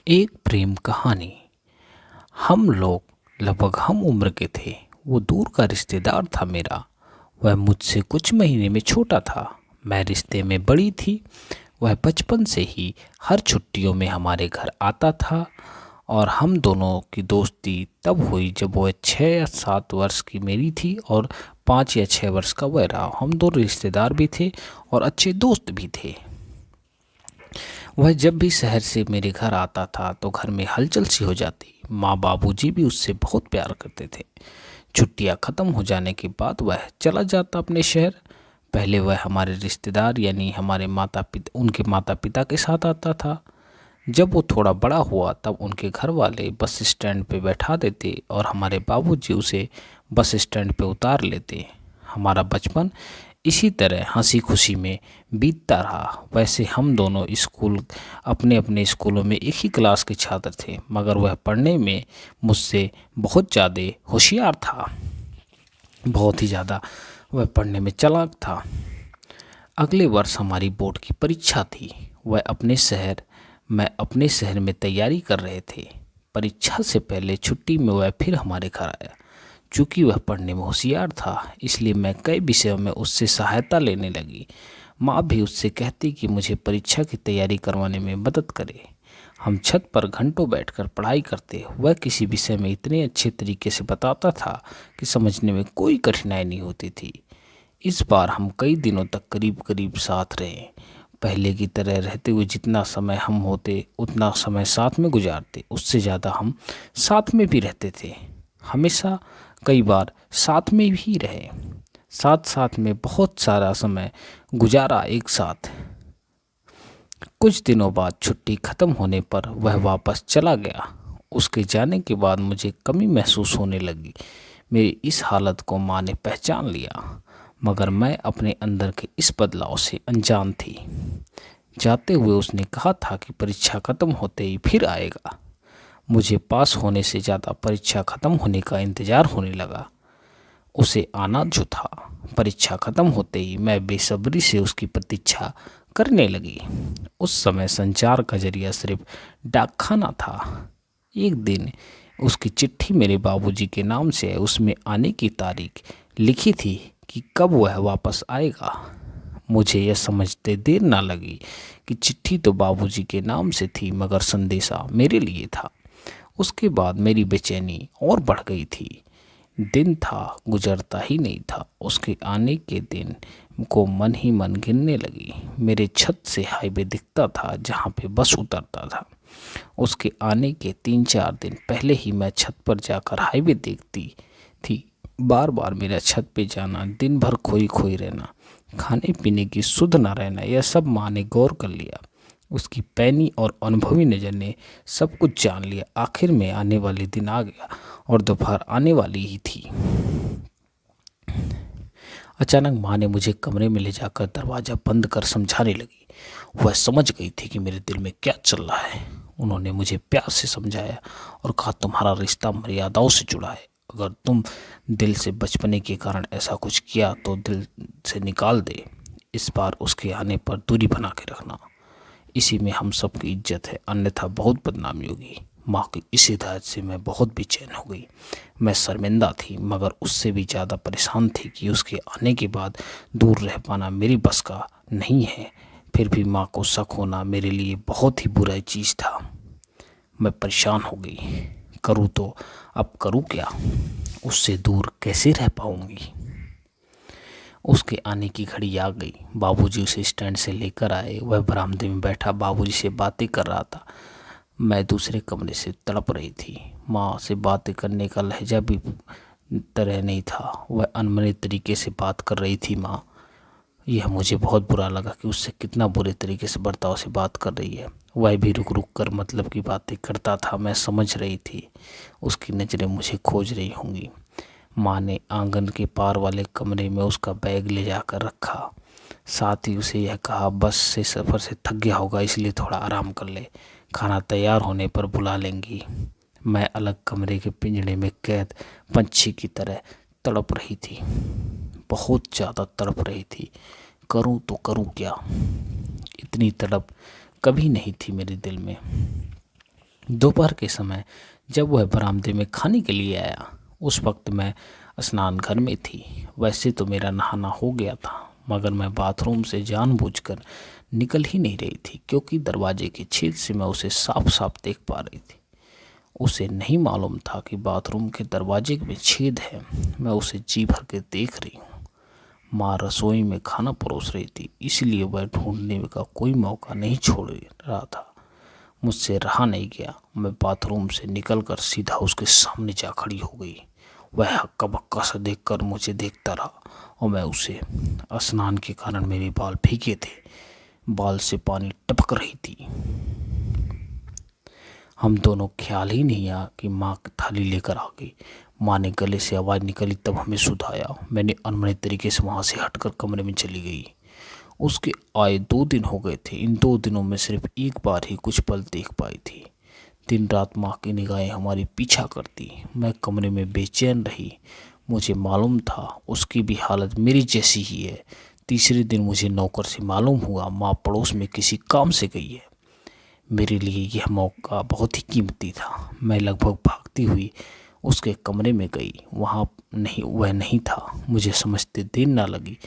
एक प्रेम कहानी। हम लोग लगभग हम उम्र के थे। वो दूर का रिश्तेदार था मेरा। वह मुझसे कुछ महीने में छोटा था। मैं रिश्ते में बड़ी थी। वह बचपन से ही हर छुट्टियों में हमारे घर आता था और हम दोनों की दोस्ती तब हुई जब वह 6 या 7 वर्ष की मेरी थी और 5 या 6 वर्ष का वह रहा। हम दोनों रिश्तेदार भी थे और अच्छे दोस्त भी थे। वह जब भी शहर से मेरे घर आता था तो घर में हलचल सी हो जाती। माँ बाबूजी भी उससे बहुत प्यार करते थे। छुट्टियाँ ख़त्म हो जाने के बाद वह चला जाता अपने शहर। पहले वह हमारे रिश्तेदार यानी हमारे माता पिता उनके माता पिता के साथ आता था। जब वो थोड़ा बड़ा हुआ तब उनके घर वाले बस स्टैंड पे बैठा देते और हमारे बाबूजी उसे बस स्टैंड पे उतार लेते। हमारा बचपन इसी तरह हंसी खुशी में बीतता रहा। वैसे हम दोनों अपने अपने स्कूलों में एक ही क्लास के छात्र थे, मगर वह पढ़ने में मुझसे बहुत ज़्यादा होशियार था। बहुत ही ज़्यादा वह पढ़ने में चालाक था। अगले वर्ष हमारी बोर्ड की परीक्षा थी। मैं अपने शहर में तैयारी कर रहे थे। परीक्षा से पहले छुट्टी में वह फिर हमारे घर आया। चूँकि वह पढ़ने में होशियार था, इसलिए मैं कई विषयों में उससे सहायता लेने लगी। माँ भी उससे कहती कि मुझे परीक्षा की तैयारी करवाने में मदद करे। हम छत पर घंटों बैठकर पढ़ाई करते। वह किसी विषय में इतने अच्छे तरीके से बताता था कि समझने में कोई कठिनाई नहीं होती थी। इस बार हम कई दिनों तक करीब करीब साथ रहे। पहले की तरह रहते हुए जितना समय हम होते उतना समय साथ में गुजारते, उससे ज़्यादा हम साथ में भी रहते थे। हमेशा कई बार साथ में भी रहे। साथ साथ में बहुत सारा समय गुजारा एक साथ। कुछ दिनों बाद छुट्टी ख़त्म होने पर वह वापस चला गया। उसके जाने के बाद मुझे कमी महसूस होने लगी। मेरी इस हालत को माँ ने पहचान लिया, मगर मैं अपने अंदर के इस बदलाव से अनजान थी। जाते हुए उसने कहा था कि परीक्षा ख़त्म होते ही फिर आएगा। मुझे पास होने से ज़्यादा परीक्षा ख़त्म होने का इंतज़ार होने लगा। उसे आना जो था। परीक्षा ख़त्म होते ही मैं बेसब्री से उसकी प्रतीक्षा करने लगी। उस समय संचार का जरिया सिर्फ डाकखाना था। एक दिन उसकी चिट्ठी मेरे बाबूजी के नाम से है। उसमें आने की तारीख लिखी थी कि कब वह वापस आएगा। मुझे यह समझते देर ना लगी कि चिट्ठी तो बाबूजी के नाम से थी, मगर संदेशा मेरे लिए था। उसके बाद मेरी बेचैनी और बढ़ गई थी। दिन था गुजरता ही नहीं था। उसके आने के दिन को मन ही मन गिनने लगी। मेरे छत से हाईवे दिखता था जहाँ पे बस उतरता था। उसके आने के 3-4 दिन पहले ही मैं छत पर जाकर हाईवे देखती थी। बार बार मेरा छत पे जाना, दिन भर खोई खोई रहना, खाने पीने की सुध न रहना, यह सब माँ ने गौर कर लिया। उसकी पैनी और अनुभवी नज़र ने सब कुछ जान लिया। आखिर में आने वाले दिन आ गया और दोपहर आने वाली ही थी। अचानक माँ ने मुझे कमरे में ले जाकर दरवाज़ा बंद कर समझाने लगी। वह समझ गई थी कि मेरे दिल में क्या चल रहा है। उन्होंने मुझे प्यार से समझाया और कहा, तुम्हारा रिश्ता मर्यादाओं से जुड़ा है। अगर तुम दिल से बचपने के कारण ऐसा कुछ किया तो दिल से निकाल दे। इस बार उसके आने पर दूरी बना के रखना। इसी में हम सबकी इज्जत है, अन्यथा बहुत बदनामी होगी। माँ की इस हिदायत से मैं बहुत बेचैन हो गई। मैं शर्मिंदा थी, मगर उससे भी ज़्यादा परेशान थी कि उसके आने के बाद दूर रह पाना मेरी बस का नहीं है। फिर भी माँ को शक होना मेरे लिए बहुत ही बुरा चीज़ था। मैं परेशान हो गई। करूँ तो अब करूँ क्या? उससे दूर कैसे रह पाऊँगी? उसके आने की घड़ी आ गई। बाबूजी उसे स्टैंड से लेकर आए। वह बरामदे में बैठा बाबूजी से बातें कर रहा था। मैं दूसरे कमरे से तड़प रही थी। माँ से बातें करने का लहजा भी तरह नहीं था। वह अनमने तरीके से बात कर रही थी। माँ, यह मुझे बहुत बुरा लगा कि उससे कितना बुरे तरीके से बर्ताव से बात कर रही है। वह भी रुक रुक कर मतलब की बातें करता था। मैं समझ रही थी उसकी नज़रें मुझे खोज रही होंगी। माँ ने आंगन के पार वाले कमरे में उसका बैग ले जाकर रखा। साथ ही उसे यह कहा, बस से सफ़र से थक गया होगा, इसलिए थोड़ा आराम कर ले, खाना तैयार होने पर बुला लेंगी। मैं अलग कमरे के पिंजड़े में कैद पंछी की तरह तड़प रही थी। बहुत ज़्यादा तड़प रही थी। करूं तो करूं क्या? इतनी तड़प कभी नहीं थी मेरे दिल में। दोपहर के समय जब वह बरामदे में खाने के लिए आया, उस वक्त मैं स्नान घर में थी। वैसे तो मेरा नहाना हो गया था, मगर मैं बाथरूम से जानबूझकर निकल ही नहीं रही थी, क्योंकि दरवाजे के छेद से मैं उसे साफ साफ देख पा रही थी। उसे नहीं मालूम था कि बाथरूम के दरवाजे में छेद है। मैं उसे जी भर के देख रही हूँ। माँ रसोई में खाना परोस रही थी, इसलिए वह ढूंढने का कोई मौका नहीं छोड़ रहा था। मुझसे रहा नहीं गया। मैं बाथरूम से निकलकर सीधा उसके सामने जा खड़ी हो गई। वह हक्का बक्का सा देखकर मुझे देखता रहा, और मैं उसे स्नान के कारण मेरे बाल भीगे थे, बाल से पानी टपक रही थी। हम दोनों ख्याल ही नहीं आया कि माँ थाली लेकर आ गई। माँ ने गले से आवाज़ निकली तब हमें सुधाया। मैंने अनमने तरीके से वहाँ से हटकर कमरे में चली गई। उसके आए 2 दिन हो गए थे। इन 2 दिनों में सिर्फ एक बार ही कुछ पल देख पाई थी। दिन रात माँ की निगाहें हमारी पीछा करती। मैं कमरे में बेचैन रही। मुझे मालूम था उसकी भी हालत मेरी जैसी ही है। तीसरे दिन मुझे नौकर से मालूम हुआ माँ पड़ोस में किसी काम से गई है। मेरे लिए यह मौका बहुत ही कीमती था। मैं लगभग भागती हुई उसके कमरे में गई। वह नहीं था। मुझे समझते देर न लगी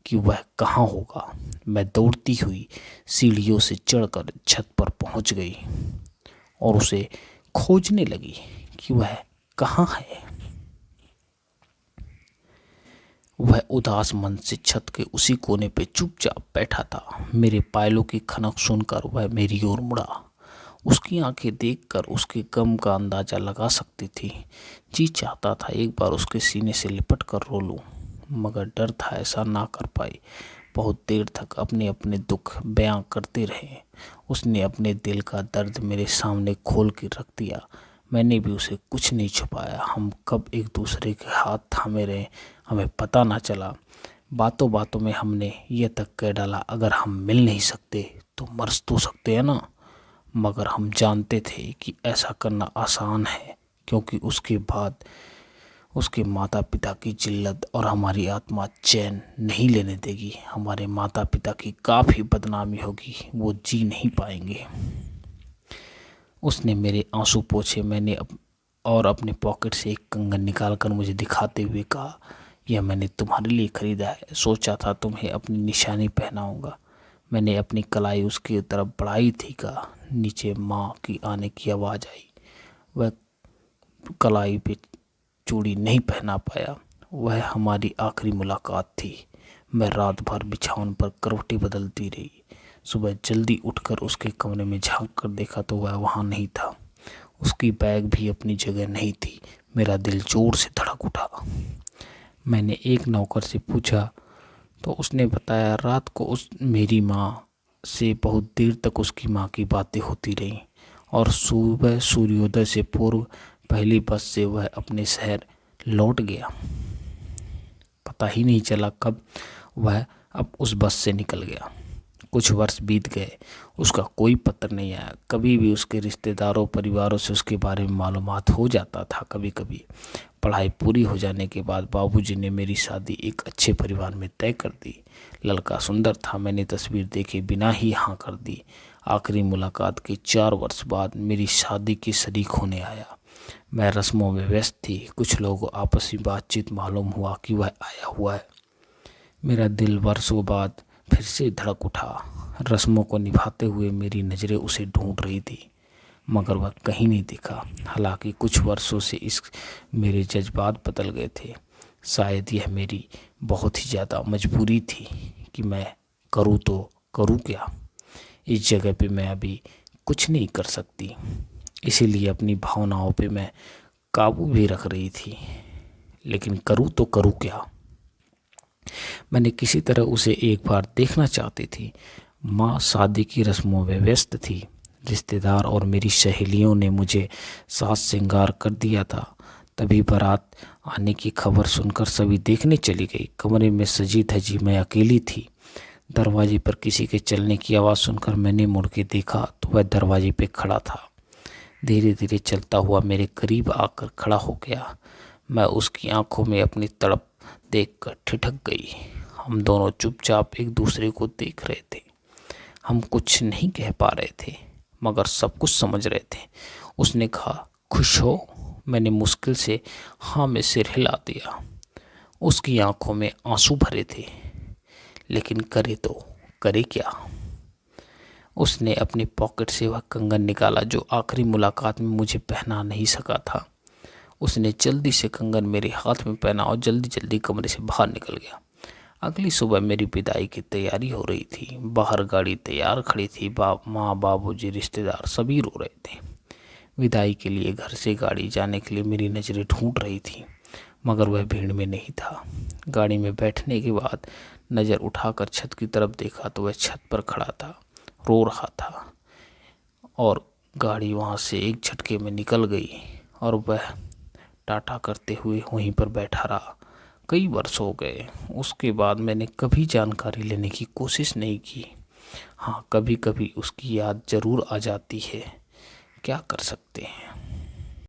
कि वह कहाँ होगा। मैं दौड़ती हुई सीढ़ियों से चढ़कर छत पर पहुंच गई और उसे खोजने लगी कि वह कहाँ है। वह उदास मन से छत के उसी कोने पे चुपचाप बैठा था। मेरे पायलों की खनक सुनकर वह मेरी ओर मुड़ा। उसकी आंखें देखकर उसके गम का अंदाजा लगा सकती थी। जी चाहता था एक बार उसके सीने से लिपट कर रो लूं, मगर डर था ऐसा ना कर पाई। बहुत देर तक अपने अपने दुख बयां करते रहे। उसने अपने दिल का दर्द मेरे सामने खोल कर रख दिया। मैंने भी उसे कुछ नहीं छुपाया। हम कब एक दूसरे के हाथ थामे रहे हमें पता ना चला। बातों बातों में हमने यह तक कह डाला, अगर हम मिल नहीं सकते तो मर तो सकते हैं ना। मगर हम जानते थे कि ऐसा करना आसान है, क्योंकि उसके बाद उसके माता पिता की जिल्लत और हमारी आत्मा चैन नहीं लेने देगी। हमारे माता पिता की काफ़ी बदनामी होगी, वो जी नहीं पाएंगे। उसने मेरे आंसू पोंछे। और अपने पॉकेट से एक कंगन निकालकर मुझे दिखाते हुए कहा, यह मैंने तुम्हारे लिए खरीदा है। सोचा था तुम्हें अपनी निशानी पहनाऊंगा। मैंने अपनी कलाई उसकी तरफ बढ़ाई थी का नीचे माँ की आने की आवाज़ आई। वह कलाई पे चूड़ी नहीं पहना पाया। वह हमारी आखिरी मुलाकात थी। मैं रात भर बिछावन पर करवटें बदलती रही। सुबह जल्दी उठकर उसके कमरे में झांक कर देखा तो वह वहाँ नहीं था। उसकी बैग भी अपनी जगह नहीं थी। मेरा दिल जोर से धड़क उठा। मैंने एक नौकर से पूछा तो उसने बताया रात को मेरी माँ से बहुत देर तक उसकी माँ की बातें होती रहीं, और सुबह सूर्योदय से पूर्व पहली बस से वह अपने शहर लौट गया। पता ही नहीं चला कब वह अब उस बस से निकल गया। कुछ वर्ष बीत गए, उसका कोई पत्र नहीं आया। कभी भी उसके रिश्तेदारों परिवारों से उसके बारे में मालूमात हो जाता था। कभी कभी पढ़ाई पूरी हो जाने के बाद बाबूजी ने मेरी शादी एक अच्छे परिवार में तय कर दी। लड़का सुंदर था। मैंने तस्वीर देखे बिना ही हाँ कर दी। आखिरी मुलाकात के 4 वर्ष बाद मेरी शादी की शरीक होने आया। मैं रस्मों में व्यस्त थी। कुछ लोगों आपसी बातचीत मालूम हुआ कि वह आया हुआ है। मेरा दिल वर्षों बाद फिर से धड़क उठा। रस्मों को निभाते हुए मेरी नज़रें उसे ढूंढ रही थी, मगर वह कहीं नहीं दिखा। हालांकि कुछ वर्षों से मेरे जज्बात बदल गए थे। शायद यह मेरी बहुत ही ज़्यादा मजबूरी थी कि मैं करूँ तो करूँ क्या। इस जगह पे मैं अभी कुछ नहीं कर सकती, इसीलिए अपनी भावनाओं पे मैं काबू भी रख रही थी, लेकिन करूँ तो करूँ क्या। मैंने किसी तरह उसे एक बार देखना चाहती थी। माँ शादी की रस्मों में व्यस्त थी। रिश्तेदार और मेरी सहेलियों ने मुझे साज श्रृंगार कर दिया था। तभी बारात आने की खबर सुनकर सभी देखने चली गई। कमरे में सजी धजी मैं अकेली थी। दरवाजे पर किसी के चलने की आवाज़ सुनकर मैंने मुड़ के देखा तो वह दरवाजे पे खड़ा था। धीरे धीरे चलता हुआ मेरे करीब आकर खड़ा हो गया। मैं उसकी आंखों में अपनी तड़प देखकर ठिठक गई। हम दोनों चुपचाप एक दूसरे को देख रहे थे। हम कुछ नहीं कह पा रहे थे, मगर सब कुछ समझ रहे थे। उसने कहा, खुश हो? मैंने मुश्किल से हाँ में सिर हिला दिया। उसकी आंखों में आंसू भरे थे, लेकिन करे तो करे क्या। उसने अपनी पॉकेट से वह कंगन निकाला जो आखिरी मुलाकात में मुझे पहना नहीं सका था। उसने जल्दी से कंगन मेरे हाथ में पहना और जल्दी जल्दी कमरे से बाहर निकल गया। अगली सुबह मेरी विदाई की तैयारी हो रही थी। बाहर गाड़ी तैयार खड़ी थी। माँ, बाबूजी, रिश्तेदार सभी रो रहे थे। विदाई के लिए घर से गाड़ी जाने के लिए मेरी नज़रें ढूंढ रही थी, मगर वह भीड़ में नहीं था। गाड़ी में बैठने के बाद नज़र उठाकर छत की तरफ देखा तो वह छत पर खड़ा था, रो रहा था। और गाड़ी वहाँ से एक झटके में निकल गई और वह टाटा करते हुए वहीं पर बैठा रहा। कई वर्ष हो गए। उसके बाद मैंने कभी जानकारी लेने की कोशिश नहीं की। हाँ, कभी कभी उसकी याद ज़रूर आ जाती है। क्या कर सकते हैं।